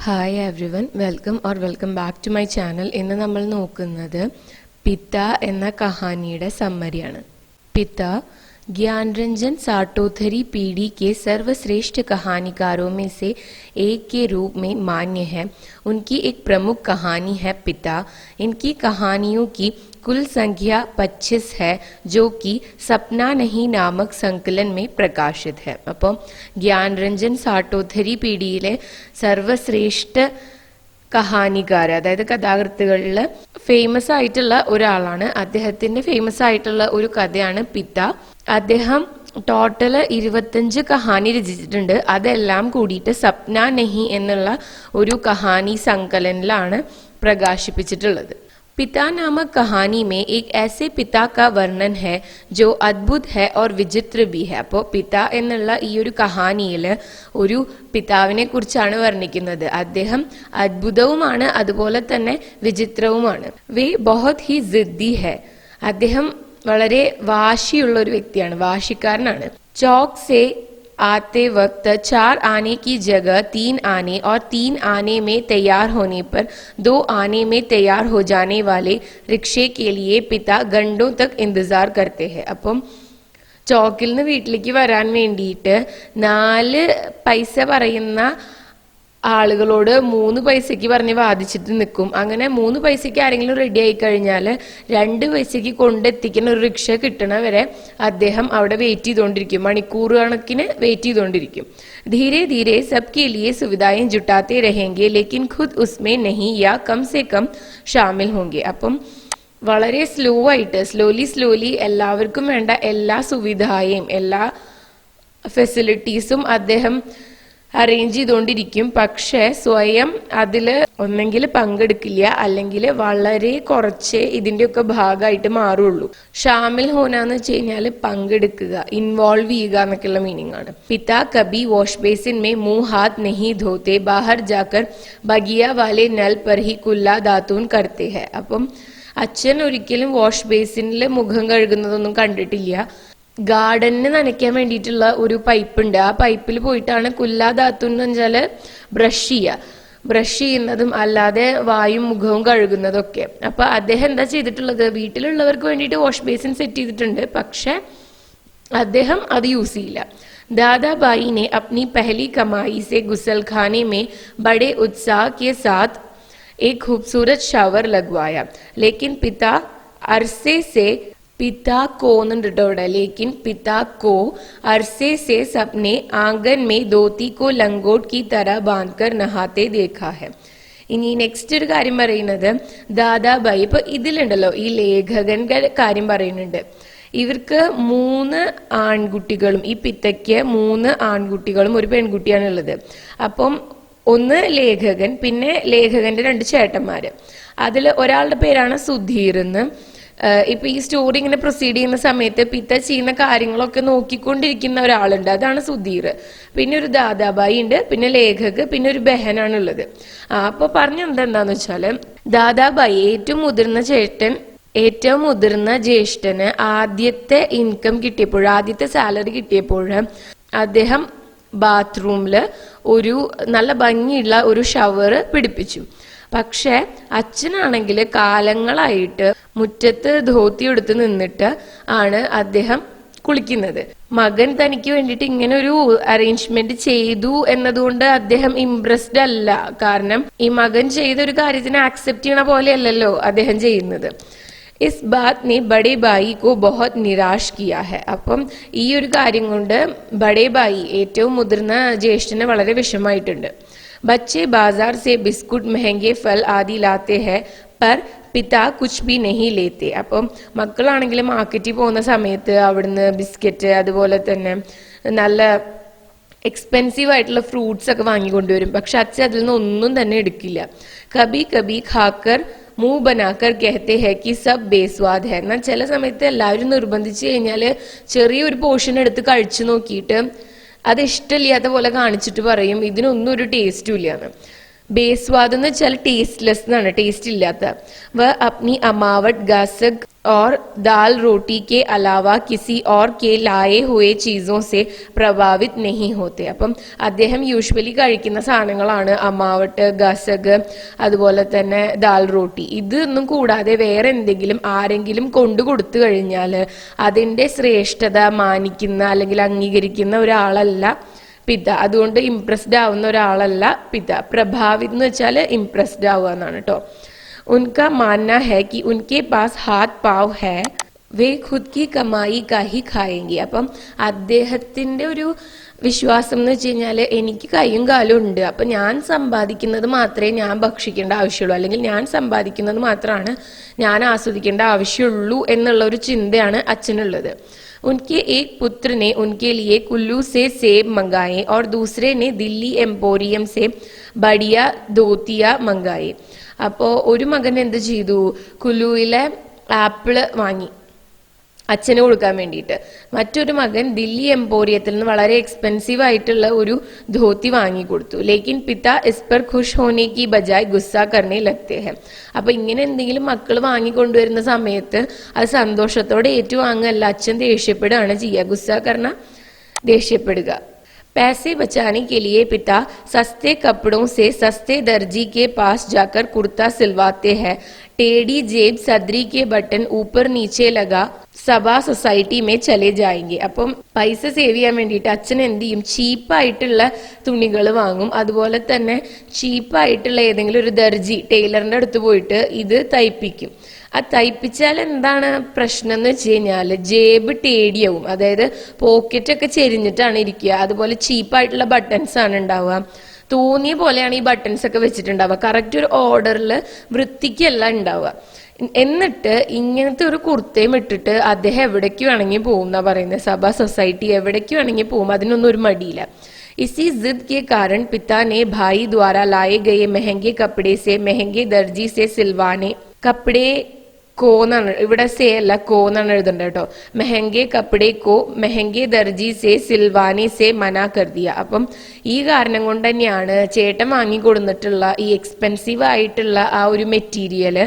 Hi everyone, welcome back to my channel. ഇന്ന് നമ്മൾ നോക്കുന്നത് പിത്ത എന്ന കഹാനിയുടെ സമ്മറിയാണ്. पिता ज्ञानरंजन साटोथरी पीढ़ी के सर्वश्रेष्ठ कहानीकारों में से एक के रूप में मान्य है. उनकी एक प्रमुख कहानी है पिता. इनकी कहानियों की कुल संख्या 25 है, जो कि सपना नहीं नामक संकलन में प्रकाशित है. അപ്പം ജ്ഞാനരഞ്ജൻ സാട്ടോഥരി പീഡിയിലെ സർവശ്രേഷ്ഠ കഹാനികാർ, അതായത് കഥാകൃത്തുകളിൽ ഫേമസ് ആയിട്ടുള്ള ഒരാളാണ്. അദ്ദേഹത്തിന്റെ ഫേമസ് ആയിട്ടുള്ള ഒരു കഥയാണ് പിത്ത. അദ്ദേഹം ടോട്ടല് 25 കഹാനി രചിച്ചിട്ടുണ്ട്. അതെല്ലാം കൂടിയിട്ട് സപ്ന നഹി എന്നുള്ള ഒരു കഹാനി സങ്കലനിലാണ് പ്രകാശിപ്പിച്ചിട്ടുള്ളത്. पिता नामक कहानी में एक ऐसे पिता का वर्णन है जो अद्भुत है और विचित्र भी है. അപ്പോൾ പിത എന്നുള്ള ഈ ഒരു കഹാനിയിൽ ഒരു പിതാവിനെ കുറിച്ചാണ് വർണ്ണിക്കുന്നത്. അദ്ദേഹം അദ്ഭുതവുമാണ്, അതുപോലെ തന്നെ വിചിത്രവുമാണ്. വേ ബഹുത് ഹി ജിദ്ദി ഹെ. അദ്ദേഹം വളരെ വാശിയുള്ള ഒരു വ്യക്തിയാണ്, വാശിക്കാരനാണ്. चौक से आते वक्त 4 आने की जगह 3 आने और 3 आने में तैयार होने पर 2 आने में तैयार हो जाने वाले रिक्शे के लिए पिता घंटों तक इंतजार करते हैं. അപ്പം ചോക്കിൽ നിന്ന് വീട്ടിലേക്ക് വരാൻ വേണ്ടിയിട്ട് 4 പൈസ പറയുന്ന ആളുകളോട് 3 പൈസക്ക് പറഞ്ഞ് വാദിച്ചിട്ട് നിൽക്കും. അങ്ങനെ 3 പൈസക്ക് ആരെങ്കിലും റെഡി ആയി കഴിഞ്ഞാൽ 2 പൈസക്ക് കൊണ്ടെത്തിക്കുന്ന ഒരു റിക്ഷ കിട്ടണ വരെ അദ്ദേഹം അവിടെ വെയിറ്റ് ചെയ്തുകൊണ്ടിരിക്കും, മണിക്കൂർ കണക്കിന് വെയിറ്റ് ചെയ്തുകൊണ്ടിരിക്കും. धीरे धीरे सबके लिए सुविधाएं जुटाते रहेंगे, लेकिन खुद उसमें नहीं या कम से कम शामिल होंगे. അപ്പം വളരെ സ്ലോലി എല്ലാവർക്കും വേണ്ട എല്ലാ സുവിധയും എല്ലാ ഫെസിലിറ്റീസും അദ്ദേഹം അറേഞ്ച് ചെയ്തുകൊണ്ടിരിക്കും. പക്ഷെ സ്വയം അതിൽ ഒന്നെങ്കിൽ പങ്കെടുക്കില്ല, അല്ലെങ്കിൽ വളരെ കുറച്ചേ ഇതിൻ്റെയൊക്കെ ഭാഗമായിട്ട് മാറുള്ളൂ. ഷാമിൽ ഹോനാന്ന് വെച്ച് കഴിഞ്ഞാൽ പങ്കെടുക്കുക, ഇൻവോൾവ് ചെയ്യുക എന്നൊക്കെയുള്ള മീനിങ് ആണ്. പിതാ കബി വാഷ് ബേസിൻ മേ മുँह हाथ नहीं धोते, बाहर जाकर बगिया वाले नल पर ही कुल्ला दातून करते हैं. അപ്പം അച്ഛൻ ഒരിക്കലും വാഷ് ബേസിനിൽ മുഖം കഴുകുന്നതൊന്നും കണ്ടിട്ടില്ല. ഗാർഡനിന് നനയ്ക്കാൻ വേണ്ടിയിട്ടുള്ള ഒരു പൈപ്പ് ഉണ്ട്, ആ പൈപ്പിൽ പോയിട്ടാണ് കുല്ലാദാത്തു എന്ന് വെച്ചാൽ ബ്രഷ് ചെയ്യുന്നതും അല്ലാതെ വായും മുഖവും കഴുകുന്നതൊക്കെ. അപ്പൊ അദ്ദേഹം എന്താ ചെയ്തിട്ടുള്ളത്, വീട്ടിലുള്ളവർക്ക് വേണ്ടിയിട്ട് വാഷ് ബേസിൻ സെറ്റ് ചെയ്തിട്ടുണ്ട്, പക്ഷെ അദ്ദേഹം അത് യൂസ് ചെയ്യില്ല. दादाबाई ने अपनी पहली कमाई से गुसलखाने में बड़े उत्साह के साथ एक खूबसूरत शावर लगवाया, लेकिन पिता अरसे से सबने आंगन में धोती को लंगोट की तरह बांधकर नहाते देखा है. ഇനി നെക്സ്റ്റ് ഒരു കാര്യം പറയുന്നത് ദാദാബായി. ഇപ്പൊ ഇതിലുണ്ടല്ലോ ഈ ലേഖകന്റെ കാര്യം പറയുന്നുണ്ട്. ഇവർക്ക് 3 ആൺകുട്ടികളും, ഈ പിത്തയ്ക്ക് 3 ആൺകുട്ടികളും ഒരു പെൺകുട്ടിയാണ് ഉള്ളത്. അപ്പം ഒന്ന് ലേഖകൻ, പിന്നെ ലേഖകന്റെ 2 ചേട്ടന്മാര്. അതിൽ ഒരാളുടെ പേരാണ് സുധീർ എന്ന്. ഇപ്പൊ ഈ സ്റ്റോറി ഇങ്ങനെ പ്രൊസീഡ് ചെയ്യുന്ന സമയത്ത് പിത്ത ചെയ്യുന്ന കാര്യങ്ങളൊക്കെ നോക്കിക്കൊണ്ടിരിക്കുന്ന ഒരാളുണ്ട്, അതാണ് സുധീർ. പിന്നെ ഒരു ദാദാബായി ഉണ്ട്, പിന്നെ ലേഖക്, പിന്നെ ഒരു ബഹനാണ് ഉള്ളത്. അപ്പൊ പറഞ്ഞെന്താന്ന് വെച്ചാല് ദാദാബായി ഏറ്റവും മുതിർന്ന ജ്യേഷ്ഠന് ആദ്യത്തെ ഇൻകം കിട്ടിയപ്പോൾ, ആദ്യത്തെ സാലറി കിട്ടിയപ്പോൾ അദ്ദേഹം ബാത്റൂമില് ഒരു നല്ല ഭംഗിയുള്ള ഒരു ഷവർ പിടിപ്പിച്ചു. പക്ഷെ അച്ഛനാണെങ്കിൽ കാലങ്ങളായിട്ട് മുറ്റത്ത് ധോത്തി എടുത്ത് നിന്നിട്ട് ആണ് അദ്ദേഹം കുളിക്കുന്നത്. മകൻ തനിക്ക് വേണ്ടിയിട്ട് ഇങ്ങനെ ഒരു അറേഞ്ച്മെന്റ് ചെയ്തു എന്നതുകൊണ്ട് അദ്ദേഹം ഇംപ്രസ്ഡ് അല്ല. കാരണം ഈ മകൻ ചെയ്ത ഒരു കാര്യത്തിനെ ആക്സെപ്റ്റ് ചെയ്യണ പോലെയല്ലല്ലോ അദ്ദേഹം ചെയ്യുന്നത്. इस बात ने बड़े भाई को बहुत निराश किया है. അപ്പം ഈ ഒരു കാര്യം കൊണ്ട് ബഡേ ഭായി, ഏറ്റവും മുതിർന്ന ജ്യേഷ്ഠന് വളരെ വിഷമായിട്ടുണ്ട്. बच्चे बाजार से बिस्कुट, महंगे फल आदि लाते हैं, पर पिता कुछ भी नहीं लेते. അപ്പം മക്കളാണെങ്കിൽ മാർക്കറ്റിൽ പോകുന്ന സമയത്ത് അവിടുന്ന് ബിസ്ക്കറ്റ്, അതുപോലെ തന്നെ നല്ല എക്സ്പെൻസീവ് ആയിട്ടുള്ള ഫ്രൂട്ട്സ് ഒക്കെ വാങ്ങിക്കൊണ്ടുവരും. പക്ഷെ അച്ഛൻ അതിൽ നിന്ന് ഒന്നും തന്നെ എടുക്കില്ല. കബി കബി ഖാക്കർ മുँह बनाकर कहते हैं कि सब बेस्वाद है. എന്നാൽ ചില സമയത്ത് എല്ലാവരും നിർബന്ധിച്ചു കഴിഞ്ഞാൽ ചെറിയൊരു പോർഷൻ എടുത്ത് കഴിച്ചു നോക്കിയിട്ട് അത് ഇഷ്ടമില്ലാത്ത പോലെ കാണിച്ചിട്ട് പറയും ഇതിനൊന്നും ഒരു ടേസ്റ്റും ഇല്ലാന്ന്. बेस्वाद എന്ന് വെച്ചാൽ ടേസ്റ്റ്ലെസ് എന്നാണ്, ടേസ്റ്റ് ഇല്ലാത്ത. वह अपनी अमावट गासक और दाल रोटी के अलावा किसी और के लाए हुए चीजों से പ്രഭാവിത് नहीं होते. അപ്പം അദ്ദേഹം യൂഷ്വലി കഴിക്കുന്ന സാധനങ്ങളാണ് അമാവട്ട്, ഗസക്, അതുപോലെ തന്നെ ദാൽ റോട്ടി. ഇതൊന്നും കൂടാതെ വേറെ എന്തെങ്കിലും ആരെങ്കിലും കൊണ്ടു കൊടുത്തു കഴിഞ്ഞാൽ അതിന്റെ ശ്രേഷ്ഠത മാനിക്കുന്ന അല്ലെങ്കിൽ അംഗീകരിക്കുന്ന ഒരാളല്ല പിത. അതുകൊണ്ട് ഇംപ്രസ്ഡ് ആവുന്ന ഒരാളല്ല പിത. പ്രഭാവിത് എന്ന് വെച്ചാൽ ഇംപ്രസ്ഡ് ആവുക എന്നാണ് കേട്ടോ. उनका मानना है कि उनके पास हाथ पाव है, വേ ഖുദ് കി കമായി കാഹി ഖായെങ്കി. അപ്പം അദ്ദേഹത്തിന്റെ ഒരു വിശ്വാസം എന്ന് വെച്ച് കഴിഞ്ഞാൽ എനിക്ക് കൈയും കാലും ഉണ്ട്, അപ്പം ഞാൻ സമ്പാദിക്കുന്നത് മാത്രമേ ഞാൻ ഭക്ഷിക്കേണ്ട ആവശ്യമുള്ളൂ, അല്ലെങ്കിൽ ഞാൻ സമ്പാദിക്കുന്നത് മാത്രമാണ് ഞാൻ ആസ്വദിക്കേണ്ട ആവശ്യമുള്ളൂ എന്നുള്ള ഒരു ചിന്തയാണ് അച്ഛനുള്ളത്. उनके एक पुत्र ने उनके लिए कुल्लू से सेब मंगाए और दूसरे ने दिल्ली एम्पोरियम से बढ़िया धोतिया मंगाए. അപ്പോൾ ഒരു മകൻ എന്ത് ചെയ്തു, കുലുവിലെ ആപ്പിള് വാങ്ങി അച്ഛന് കൊടുക്കാൻ വേണ്ടിയിട്ട്. മറ്റൊരു മകൻ ദില്ലി എംപോറിയത്തിൽ നിന്ന് വളരെ എക്സ്പെൻസീവ് ആയിട്ടുള്ള ഒരു ധോത്തി വാങ്ങിക്കൊടുത്തു. ലേക്കിൻ പിത ഇസ് പർ ഖുഷ് ഹോനെ കി ബജായ് ഗുസ്സ കർനെ ലഗ്തേ ഹൈ. അപ്പൊ ഇങ്ങനെ എന്തെങ്കിലും മക്കൾ വാങ്ങിക്കൊണ്ടുവരുന്ന സമയത്ത് അത് സന്തോഷത്തോടെ ഏറ്റുവാങ്ങല്ല, അച്ഛൻ ദേഷ്യപ്പെടുകയാണ് ചെയ്യുക. ഗുസ്സ കർണ ദേഷ്യപ്പെടുക. पैसे बचाने के लिए पिता सस्ते कपड़ों से सस्ते दर्जी के पास जाकर कुर्ता सिलवाते हैं. टेढ़ी जेब सदरी के बटन ऊपर नीचे लगा സഭാ സൊസൈറ്റി മേ ചലെ ജായെങ്കിൽ. അപ്പം പൈസ സേവ് ചെയ്യാൻ വേണ്ടിയിട്ട് അച്ഛൻ എന്ത് ചെയ്യും, ചീപ്പായിട്ടുള്ള തുണികൾ വാങ്ങും. അതുപോലെ തന്നെ ചീപ്പായിട്ടുള്ള ഏതെങ്കിലും ഒരു ദർജി ടൈലറിന്റെ അടുത്ത് പോയിട്ട് ഇത് തയ്പ്പിക്കും. ആ തയ്പ്പിച്ചാൽ എന്താണ് പ്രശ്നം എന്ന് വെച്ച് കഴിഞ്ഞാൽ ജേബ് ടേടിയാവും, അതായത് പോക്കറ്റൊക്കെ ചെരിഞ്ഞിട്ടാണ് ഇരിക്കുക. അതുപോലെ ചീപ്പായിട്ടുള്ള ബട്ടൺസ് ആണ് ഉണ്ടാവുക. തോന്നിയ പോലെയാണ് ഈ ബട്ടൺസ് ഒക്കെ വെച്ചിട്ടുണ്ടാവുക. കറക്റ്റ് ഒരു ഓർഡറിൽ വൃത്തിക്കല്ല ഉണ്ടാവുക. എന്നിട്ട് ഇങ്ങനത്തെ ഒരു കുർത്തയും ഇട്ടിട്ട് അദ്ദേഹം എവിടേക്ക് വേണമെങ്കിൽ പോകും എന്നാ പറയുന്നത്. സഭ സൊസൈറ്റി എവിടേക്ക് വേണമെങ്കിൽ പോകും, അതിനൊന്നും ഒരു മടിയില്ല. इसी जिद के कारण पिता ने भाई द्वारा लाए गए महंगे कपड़े से महंगे दर्जी से सिलवाने कपड़े കോന്നാണ് ഇവിടെ സേ അല്ല കോന്നാണ് എഴുതേണ്ടത് കേട്ടോ. മെഹങ്കെ കപ്പടെ കോ മെഹങ്കെ ദർജി സേ സിൽവാനി സേ മനാ കർദിയ. അപ്പം ഈ കാരണം കൊണ്ട് തന്നെയാണ് ചേട്ടൻ വാങ്ങി കൊടുത്തിട്ടുള്ള ഈ എക്സ്പെൻസീവ് ആയിട്ടുള്ള ആ ഒരു മെറ്റീരിയല്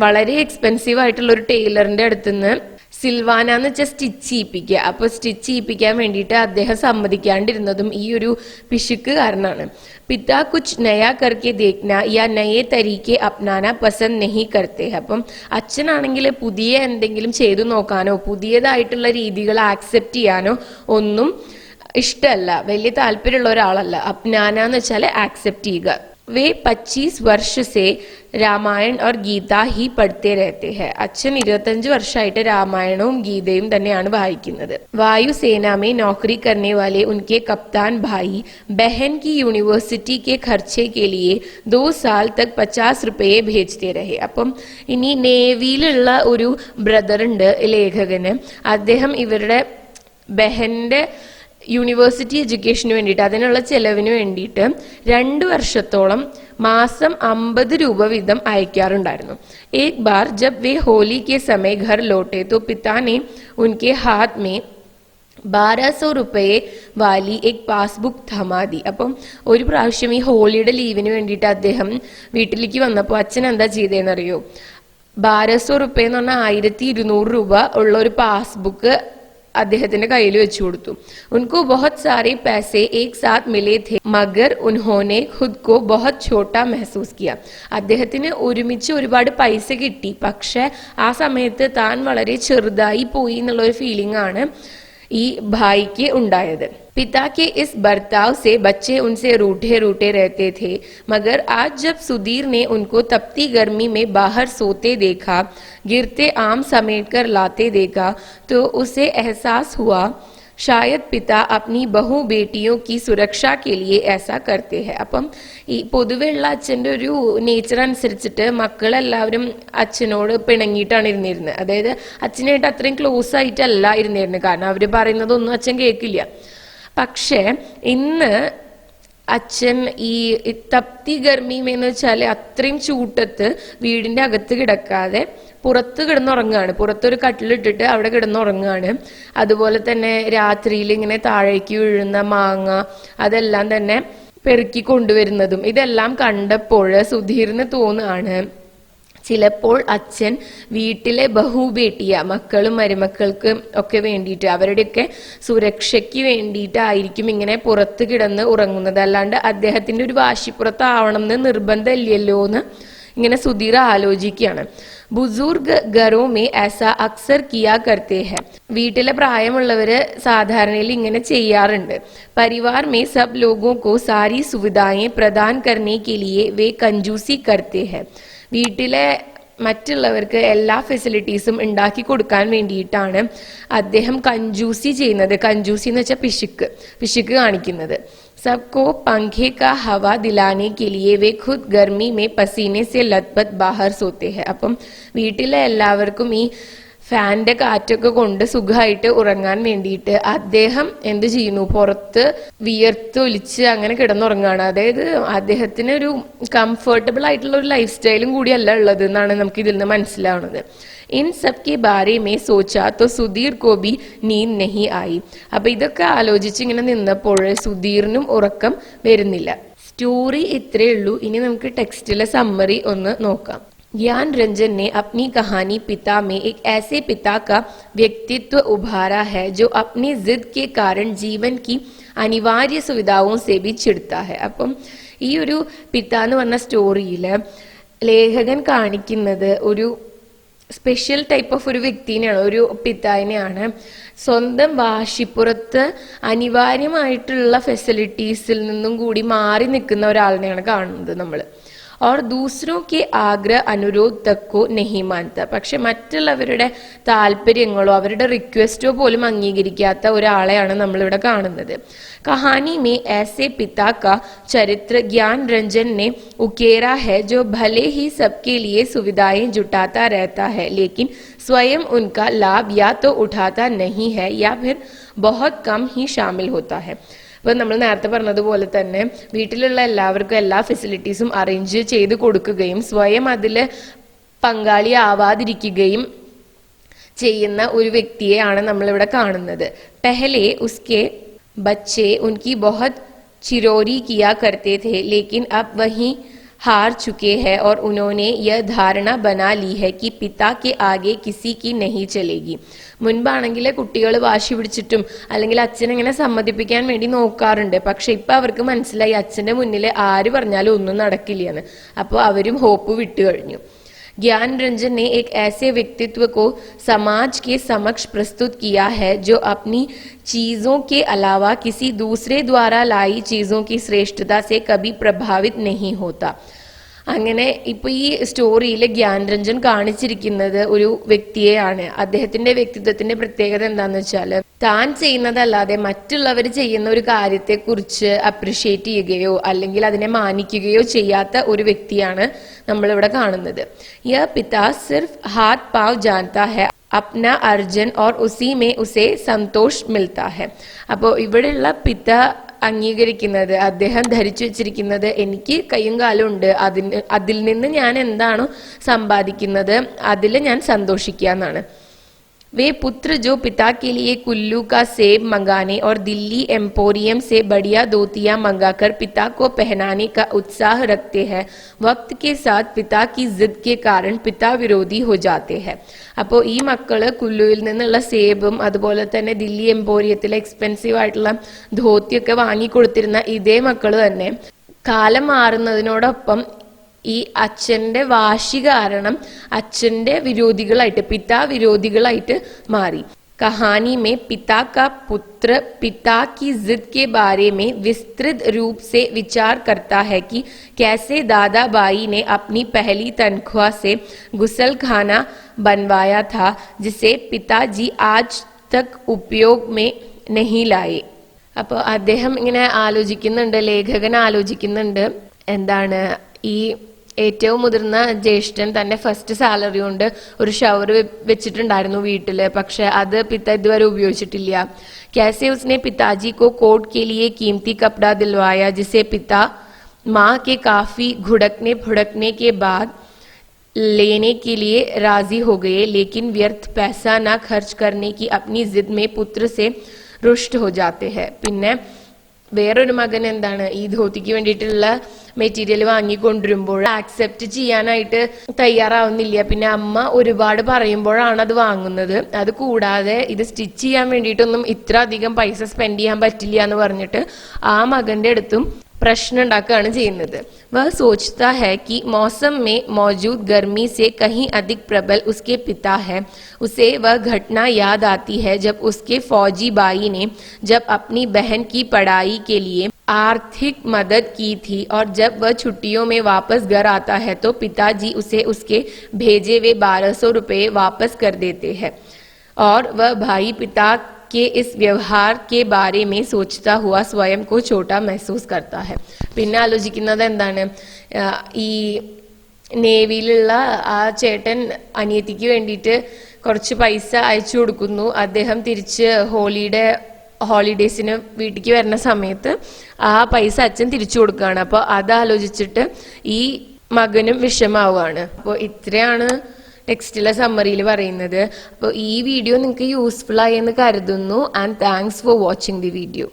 വളരെ എക്സ്പെൻസീവ് ആയിട്ടുള്ള ഒരു ടൈലറിന്റെ അടുത്തുനിന്ന് സിൽവാന എന്ന് വെച്ചാൽ സ്റ്റിച്ച് ചെയ്യിപ്പിക്കുക. അപ്പൊ സ്റ്റിച്ച് ചെയ്യിപ്പിക്കാൻ വേണ്ടിയിട്ട് അദ്ദേഹം സമ്മതിക്കാണ്ടിരുന്നതും ഈ ഒരു പിശുക്ക് കാരണമാണ്. പിതാ കുച്ച് നയാ കർക്കെ ദേഖ്ന യാ നയേ തരീക്കെ അപ്നാന പസന്ദ് നഹി കർത്തെ. അപ്പം അച്ഛനാണെങ്കിൽ പുതിയ എന്തെങ്കിലും ചെയ്തു നോക്കാനോ പുതിയതായിട്ടുള്ള രീതികൾ ആക്സെപ്റ്റ് ചെയ്യാനോ ഒന്നും ഇഷ്ടമല്ല, വലിയ താല്പര്യമുള്ള ഒരാളല്ല. അപ്നാന എന്ന് വെച്ചാൽ ആക്സെപ്റ്റ് ചെയ്യുക. वे 25 वर्ष से രാമായൺ और ഗീത ഹി പഠിത്തേ രഹത്തെ ഹെ. അച്ഛൻ 25 വർഷമായിട്ട് രാമായണവും ഗീതയും തന്നെയാണ് വായിക്കുന്നത്. वायुसेना में नौकरी करने वाले उनके कप्तान भाई बहन की यूनिवर्सिटी के खर्चे के लिए 2 साल तक 50 रुपये भेजते रहे. അപ്പം ഇനി നേവിയിലുള്ള ഒരു ബ്രദർ ഉണ്ട് ലേഖകന്. അദ്ദേഹം ഇവരുടെ ബഹന്റെ യൂണിവേഴ്സിറ്റി എഡ്യൂക്കേഷന് വേണ്ടിയിട്ട് അതിനുള്ള ചെലവിന് വേണ്ടിയിട്ട് 2 വർഷത്തോളം മാസം 50 രൂപ വീതം അയക്കാറുണ്ടായിരുന്നു. एक बार जब वे होली के समय घर लौटे तो पिता ने उनके हाथ में 1200 रुपये വാലി एक പാസ്ബുക്ക് थमा दी. അപ്പം ഒരു പ്രാവശ്യം ഈ ഹോളിയുടെ ലീവിന് വേണ്ടിയിട്ട് അദ്ദേഹം വീട്ടിലേക്ക് വന്നപ്പോൾ അച്ഛൻ എന്താ ചെയ്തതെന്നറിയോ, 1200 रुपये എന്ന് പറഞ്ഞാൽ 1200 രൂപ ഉള്ള ഒരു പാസ്ബുക്ക് അദ്ദേഹത്തിന്റെ കയ്യിൽ വെച്ചു കൊടുത്തു. ഉनको बहुत सारे पैसे एक साथ मिले थे मगर उन्होंने खुद को बहुत छोटा महसूस किया. അദ്ദേഹത്തിന് ഒരുമിച്ച് ഒരുപാട് പൈസ കിട്ടി, പക്ഷെ ആ സമയത്ത് താൻ വളരെ ചെറുതായി പോയി എന്നുള്ള ഒരു ഫീലിംഗ് ആണ് ഈ ഭായിക്ക് ഉണ്ടായത്. पिता के इस बर्ताव से बच्चे उनसे रूठे रूठे रहते थे, मगर आज जब सुधीर ने उनको तपती गर्मी में बाहर सोते देखा, गिरते आम समेटकर लाते देखा, तो उसे एहसास हुआ शायद पिता अपनी बहु बेटियों की सुरक्षा के लिए ऐसा करते हैं. അപ്പം ഈ പൊതുവെയുള്ള അച്ഛൻ്റെ ഒരു നേച്ചർ അനുസരിച്ചിട്ട് മക്കളെല്ലാവരും അച്ഛനോട് പിണങ്ങിയിട്ടാണ് ഇരുന്നിരുന്നത്. അതായത് അച്ഛനായിട്ട് അത്രയും ക്ലോസ് ആയിട്ടല്ല ഇരുന്നിരുന്നത്, കാരണം അവർ പറയുന്നതൊന്നും അച്ഛൻ കേൾക്കില്ല. പക്ഷെ ഇന്ന് അച്ഛൻ ഈ തപ്തി ഗർമിമെന്ന് വെച്ചാൽ അത്രയും ചൂട്ടത്ത് വീടിന്റെ അകത്ത് കിടക്കാതെ പുറത്ത് കിടന്നുറങ്ങുകയാണ്. പുറത്തൊരു കട്ടിലിട്ടിട്ട് അവിടെ കിടന്നുറങ്ങുകയാണ്. അതുപോലെ തന്നെ രാത്രിയിൽ ഇങ്ങനെ താഴേക്ക് വീഴുന്ന മാങ്ങ അതെല്ലാം തന്നെ പെറുക്കി കൊണ്ടുവരുന്നതും ഇതെല്ലാം കണ്ടപ്പോൾ സുധീറിന് തോന്നുകയാണ് ചിലപ്പോൾ അച്ഛൻ വീട്ടിലെ ബഹുബേട്ടിയ മക്കളും മരുമക്കൾക്കും ഒക്കെ വേണ്ടിയിട്ട് അവരുടെയൊക്കെ സുരക്ഷയ്ക്ക് വേണ്ടിയിട്ടായിരിക്കും ഇങ്ങനെ പുറത്ത് കിടന്ന് ഉറങ്ങുന്നത്, അല്ലാണ്ട് അദ്ദേഹത്തിന്റെ ഒരു വാശിപ്പുറത്താവണം എന്ന് നിർബന്ധമില്ലല്ലോ എന്ന് ഇങ്ങനെ സുധീർ ആലോചിക്കുകയാണ്. ബുസൂർഗ് ഘറോ മേ ऐसा അക്സർ കിയാ കർത്തേ ഹെ, വീട്ടിലെ പ്രായമുള്ളവര് സാധാരണയിൽ ഇങ്ങനെ ചെയ്യാറുണ്ട്. പരിവാർ മേ സബ് ലോഗോं को सारी सुविधाएं प्रदान करने के लिए वे कंजूसी करते हैं, വീട്ടിലെ മറ്റുള്ളവർക്ക് എല്ലാ ഫെസിലിറ്റീസും ഉണ്ടാക്കി കൊടുക്കാൻ വേണ്ടിയിട്ടാണ് അദ്ദേഹം കഞ്ചൂസി ചെയ്യുന്നത്. കഞ്ചൂസി എന്ന് വെച്ചാൽ പിശുക്ക് കാണിക്കുന്നത്. सबको पंखे का हवा दिलाने के लिए वे खुद गर्मी में पसीने से लथपथ बाहर सोते हैं. അപ്പം വീട്ടിലെ എല്ലാവർക്കും ഈ ഫാന്റെ കാറ്റൊക്കെ കൊണ്ട് സുഖമായിട്ട് ഉറങ്ങാൻ വേണ്ടിയിട്ട് അദ്ദേഹം എന്ത് ചെയ്യുന്നു, പുറത്ത് വിയർത്തൊലിച്ച് അങ്ങനെ കിടന്നുറങ്ങാണ്. അതായത് അദ്ദേഹത്തിന് ഒരു കംഫർട്ടബിൾ ആയിട്ടുള്ള ഒരു ലൈഫ് സ്റ്റൈലും കൂടിയല്ല ഉള്ളത് എന്നാണ് നമുക്ക് ഇതിൽ നിന്ന് മനസ്സിലാവുന്നത്. In sub K Bare may സോച്ചാ തോ സുധീർ കോ ബി നീന്ദ് നഹി ആയി. അപ്പൊ ഇതൊക്കെ ആലോചിച്ച് ഇങ്ങനെ നിന്നപ്പോൾ സുധീറിനും ഉറക്കം വരുന്നില്ല. സ്റ്റോറി ഇത്രയേ ഉള്ളൂ. ഇനി നമുക്ക് ടെക്സ്റ്റിലെ സമ്മറി ഒന്ന് നോക്കാം. ज्ञान रंजन ने अपनी कहानी पिता में एक ऐसे पिता का व्यक्तित्व उभारा है जो अपनी जिद के कारण जीवन की अनिवार्य सुविधाओं से भी चिढ़ता है. അപ്പം ഈ ഒരു പിത്ത എന്ന് പറഞ്ഞ സ്റ്റോറിയില് ലേഖകൻ കാണിക്കുന്നത് ഒരു സ്പെഷ്യൽ ടൈപ്പ് ഓഫ് ഒരു വ്യക്തിനെയാണ്, ഒരു പിതാവിനെയാണ്. സ്വന്തം വാശിപ്പുറത്ത് അനിവാര്യമായിട്ടുള്ള ഫെസിലിറ്റീസിൽ നിന്നും കൂടി മാറി നിൽക്കുന്ന ഒരാളിനെയാണ് കാണുന്നത് നമ്മൾ. और दूसरों के आग्रह अनुरोध तक को नहीं मानता, പക്ഷെ മറ്റുള്ളവരുടെ താല്പര്യങ്ങളോ അവരുടെ റിക്വസ്റ്റോ പോലും അംഗീകരിക്കാത്ത ഒരാളെയാണ് നമ്മളിവിടെ കാണുന്നത്. कहानी में ऐसे पिता का चरित्र ज्ञान रंजन ने उकेरा है जो भले ही सबके लिए सुविधाएं जुटाता रहता है लेकिन स्वयं उनका लाभ या तो उठाता नहीं है या फिर बहुत कम ही शामिल होता है. ഇപ്പൊ നമ്മൾ നേരത്തെ പറഞ്ഞതുപോലെ തന്നെ വീട്ടിലുള്ള എല്ലാവർക്കും എല്ലാ ഫെസിലിറ്റീസും അറേഞ്ച് ചെയ്ത് കൊടുക്കുകയും സ്വയം അതില് പങ്കാളിയാവാതിരിക്കുകയും ചെയ്യുന്ന ഒരു വ്യക്തിയെയാണ് നമ്മളിവിടെ കാണുന്നത്. പെഹലെ ഉസ്കെ ബच्चे उनकी बहुत चिरौरी किया करते थे लेकिन अब वही हार चुके हैं और उन्होंने यह धारणा बना ली है कि पिता के आगे किसी की नहीं चलेगी. മുൻപാണെങ്കിൽ കുട്ടികൾ വാശി പിടിച്ചിട്ടും അല്ലെങ്കിൽ അച്ഛനെങ്ങനെ സമ്മതിപ്പിക്കാൻ വേണ്ടി നോക്കാറുണ്ട്. പക്ഷെ ഇപ്പൊ അവർക്ക് മനസ്സിലായി അച്ഛന്റെ മുന്നിൽ ആര് പറഞ്ഞാലും ഒന്നും നടക്കില്ല എന്ന്. അപ്പോൾ അവരും ഹോപ്പ് വിട്ടു കഴിഞ്ഞു. ज्ञान रंजन ने एक ऐसे व्यक्तित्व को समाज के समक्ष प्रस्तुत किया है जो अपनी चीजों के अलावा किसी दूसरे द्वारा लाई चीजों की श्रेष्ठता से कभी प्रभावित नहीं होता. അങ്ങനെ ഇപ്പൊ ഈ സ്റ്റോറിയിൽ ഗ്യാൻ രഞ്ജൻ കാണിച്ചിരിക്കുന്നത് ഒരു വ്യക്തിയെയാണ്. അദ്ദേഹത്തിന്റെ വ്യക്തിത്വത്തിന്റെ പ്രത്യേകത എന്താന്ന് വെച്ചാൽ താൻ ചെയ്യുന്നതല്ലാതെ മറ്റുള്ളവർ ചെയ്യുന്ന ഒരു കാര്യത്തെ കുറിച്ച് അപ്രിഷിയേറ്റ് ചെയ്യുകയോ അല്ലെങ്കിൽ അതിനെ മാനിക്കുകയോ ചെയ്യാത്ത ഒരു വ്യക്തിയാണ് നമ്മളിവിടെ കാണുന്നത്. യഹ് പിതാ സിർഫ് ഹാത്ത് പാവ് ജാൻതാ ഹെ अपना अर्जन और उसी में उसे संतोष मिलता है. അപ്പോൾ ഇവിടെയുള്ള പിത അംഗീകരിക്കുന്നത്, അദ്ദേഹം ധരിച്ചു വെച്ചിരിക്കുന്നത് എനിക്ക് കയ്യും കാലും ഉണ്ട്, അതിൽ നിന്ന് ഞാൻ എന്താണോ സമ്പാദിക്കുന്നത് അതിൽ ഞാൻ സന്തോഷിക്കുക എന്നാണ്. वे पुत्र जो पिता के लिए कुल्लू का सेब मंगाने और दिल्ली एम्पोरियम से बढ़िया धोतियां मंगाकर पिता को पहनाने का उत्साह रखते हैं, वक्त के साथ पिता की जिद के कारण पिता विरोधी हो जाते हैं. അപ്പോൾ ഈ മക്കള് കുല്ലുവിൽ നിന്നുള്ള സേബും അതുപോലെ തന്നെ ദില്ലി എംപോറിയത്തിലെ എക്സ്പെൻസീവ് ആയിട്ടുള്ള ധോത്തിയൊക്കെ വാങ്ങിക്കൊടുത്തിരുന്ന ഇതേ മക്കള് തന്നെ കാലം മാറുന്നതിനോടൊപ്പം ഈ അച്ഛന്റെ വാശി കാരണം അച്ഛന്റെ വിരോധികളായിട്ട് പിതാ വിരോധികളായിട്ട് മാറി. कहानी में पिता का पुत्र पिता की जिद के बारे में विस्तृत रूप से विचार करता है कि कैसे दादा बाई ने अपनी पहली तनख्वाह से गुसलखाना बनवाया था जिसे पिताजी आज तक उपयोग में नहीं लाए. അപ്പോൾ അദ്ദേഹം ഇങ്ങനെ ആലോചിക്കുന്നുണ്ട്, ലേഖകൻ ആലോചിക്കുന്നുണ്ട് എന്താണ് ഈ ഏറ്റവും മുതിർന്ന ജ്യേഷ്ഠൻ തന്റെ ഫസ്റ്റ് സാലറി കൊണ്ട് ഒരു ഷവർ വെച്ചിട്ടുണ്ടായിരുന്നു വീട്ടില്, പക്ഷെ അത് പിത്ത ഇതുവരെ ഉപയോഗിച്ചിട്ടില്ല. कैसे उसने पिताजी को कोट के लिए कीमती कपड़ा दिलवाया जिसे पिता माँ के काफी घुड़कने फुड़कने के बाद लेने के लिए राजी हो गए लेकिन व्यर्थ पैसा न खर्च करने की अपनी जिद में पुत्र से रुष्ट हो जाते हैं. പിന്നെ വേറൊരു മകൻ എന്താണ് ഈ ധോത്തിക്ക് വേണ്ടിയിട്ടുള്ള മെറ്റീരിയൽ വാങ്ങിക്കൊണ്ടിരുമ്പോൾ ആക്സെപ്റ്റ് ചെയ്യാനായിട്ട് തയ്യാറാവുന്നില്ല. പിന്നെ അമ്മ ഒരുപാട് പറയുമ്പോഴാണ് അത് വാങ്ങുന്നത്. അത് കൂടാതെ ഇത് സ്റ്റിച്ച് ചെയ്യാൻ വേണ്ടിയിട്ടൊന്നും ഇത്ര അധികം പൈസ സ്പെൻഡ് ചെയ്യാൻ പറ്റില്ല എന്ന് പറഞ്ഞിട്ട് ആ മകന്റെ അടുത്തും प्रश्न ഉണ്ടാക്കുകയാണ് ചെയ്യുന്നത്. वह सोचता है कि मौसम में मौजूद गर्मी से कहीं अधिक प्रबल उसके पिता है. उसे वह घटना याद आती है जब उसके फौजी भाई ने जब अपनी बहन की पढ़ाई के लिए आर्थिक मदद की थी और जब वह छुट्टियों में वापस घर आता है तो पिताजी उसे उसके भेजे हुए 1200 रुपये वापस कर देते हैं और वह भाई पिता के इस व्यवहार के बारे में सोचता हुआ स्वयं को छोटा महसूस करता है. പിന്നെ ആലോചിക്കുന്നത് എന്താണ്, ഈ നേവിയിലുള്ള ആ ചേട്ടൻ അനിയത്തിക്ക് വേണ്ടിയിട്ട് കുറച്ച് പൈസ അയച്ചു കൊടുക്കുന്നു. അദ്ദേഹം തിരിച്ച് ഹോളിഡേസിന് വീട്ടിലേക്ക് വരുന്ന സമയത്ത് ആ പൈസ അച്ഛൻ തിരിച്ചു കൊടുക്കുകയാണ്. അപ്പോൾ അതാലോചിച്ചിട്ട് ഈ മകനും വിഷമാവുകയാണ്. അപ്പോൾ ഇത്രയാണ് ടെക്സ്റ്റിലെ സമ്മറിയിൽ പറയുന്നത്. അപ്പോൾ ഈ വീഡിയോ നിങ്ങൾക്ക് യൂസ്ഫുൾ ആയി എന്ന് കരുതുന്നു. And thanks for watching the video.